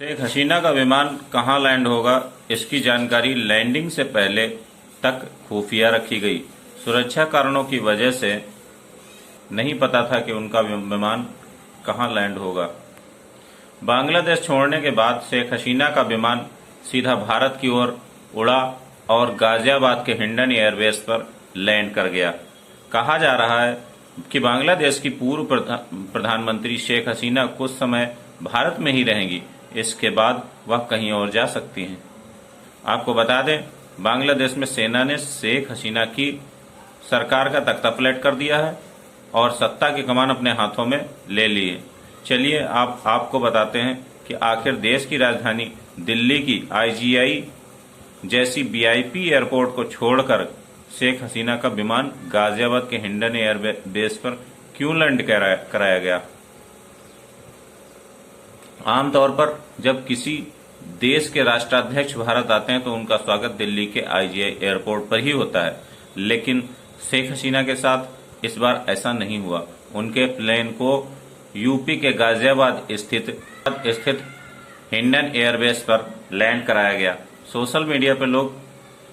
शेख हसीना का विमान कहां लैंड होगा, इसकी जानकारी लैंडिंग से पहले तक खुफिया रखी गई। सुरक्षा कारणों की वजह से नहीं पता था कि उनका विमान कहां लैंड होगा। बांग्लादेश छोड़ने के बाद शेख हसीना का विमान सीधा भारत की ओर उड़ा और गाजियाबाद के हिंडन एयरबेस पर लैंड कर गया। कहा जा रहा है कि बांग्लादेश की पूर्व प्रधानमंत्री शेख हसीना कुछ समय भारत में ही रहेंगी, इसके बाद वह कहीं और जा सकती हैं। आपको बता दें, बांग्लादेश में सेना ने शेख हसीना की सरकार का तख्ता पलट कर दिया है और सत्ता की कमान अपने हाथों में ले ली है। चलिए आपको बताते हैं कि आखिर देश की राजधानी दिल्ली की IGI जैसी VIP एयरपोर्ट को छोड़कर शेख हसीना का विमान गाजियाबाद के हिंडन एयरबेस पर क्यों लैंड कराया गया। आमतौर पर जब किसी देश के राष्ट्राध्यक्ष भारत आते हैं तो उनका स्वागत दिल्ली के IGI एयरपोर्ट पर ही होता है, लेकिन शेख हसीना के साथ इस बार ऐसा नहीं हुआ। उनके प्लेन को यूपी के गाजियाबाद स्थित हिंडन एयरबेस पर लैंड कराया गया। सोशल मीडिया पर लोग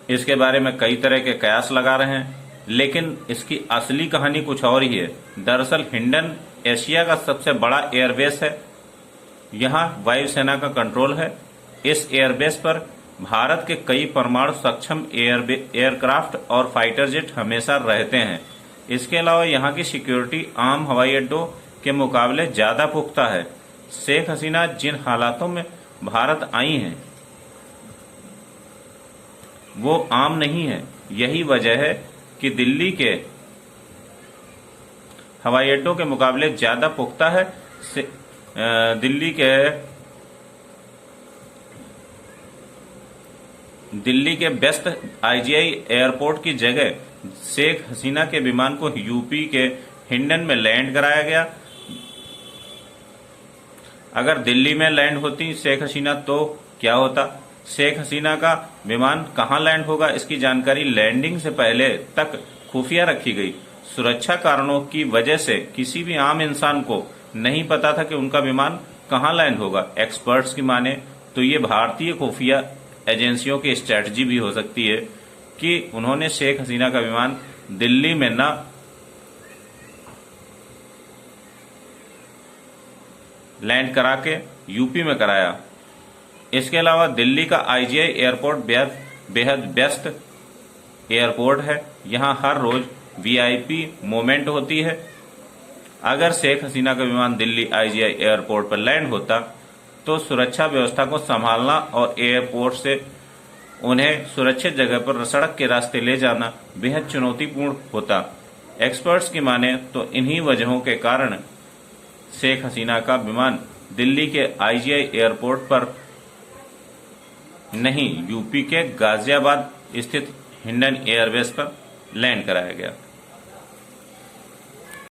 इसके बारे में कई तरह के कयास लगा रहे हैं, लेकिन इसकी असली कहानी कुछ और ही है। दरअसल हिंडन एशिया का सबसे बड़ा एयरबेस है। यहाँ वायुसेना का कंट्रोल है। इस एयरबेस पर भारत के कई परमाणु सक्षम एयरक्राफ्ट और फाइटर जेट हमेशा रहते हैं। इसके अलावा यहाँ की सिक्योरिटी आम हवाई अड्डों के मुकाबले ज्यादा पुख्ता है। शेख हसीना जिन हालातों में भारत आई हैं वो आम नहीं है। यही वजह है कि दिल्ली के हवाई अड्डों के मुकाबले ज्यादा पुख्ता है। दिल्ली के व्यस्त IGI एयरपोर्ट की जगह शेख हसीना के विमान को यूपी के हिंडन में लैंड कराया गया। अगर दिल्ली में लैंड होती शेख हसीना तो क्या होता। शेख हसीना का विमान कहां लैंड होगा, इसकी जानकारी लैंडिंग से पहले तक खुफिया रखी गई। सुरक्षा कारणों की वजह से किसी भी आम इंसान को नहीं पता था कि उनका विमान कहां लैंड होगा। एक्सपर्ट्स की माने तो ये भारतीय खुफिया एजेंसियों की स्ट्रेटजी भी हो सकती है कि उन्होंने शेख हसीना का विमान दिल्ली में न लैंड करा के यूपी में कराया। इसके अलावा दिल्ली का IGI एयरपोर्ट बेहद व्यस्त एयरपोर्ट है। यहाँ हर रोज VIP मूवमेंट होती है। अगर शेख हसीना का विमान दिल्ली IGI एयरपोर्ट पर लैंड होता तो सुरक्षा व्यवस्था को संभालना और एयरपोर्ट से उन्हें सुरक्षित जगह पर सड़क के रास्ते ले जाना बेहद चुनौतीपूर्ण होता। एक्सपर्ट्स की माने तो इन्हीं वजहों के कारण शेख हसीना का विमान दिल्ली के IGI एयरपोर्ट पर नहीं, यूपी के गाजियाबाद स्थित हिंडन एयरबेस पर लैंड कराया गया।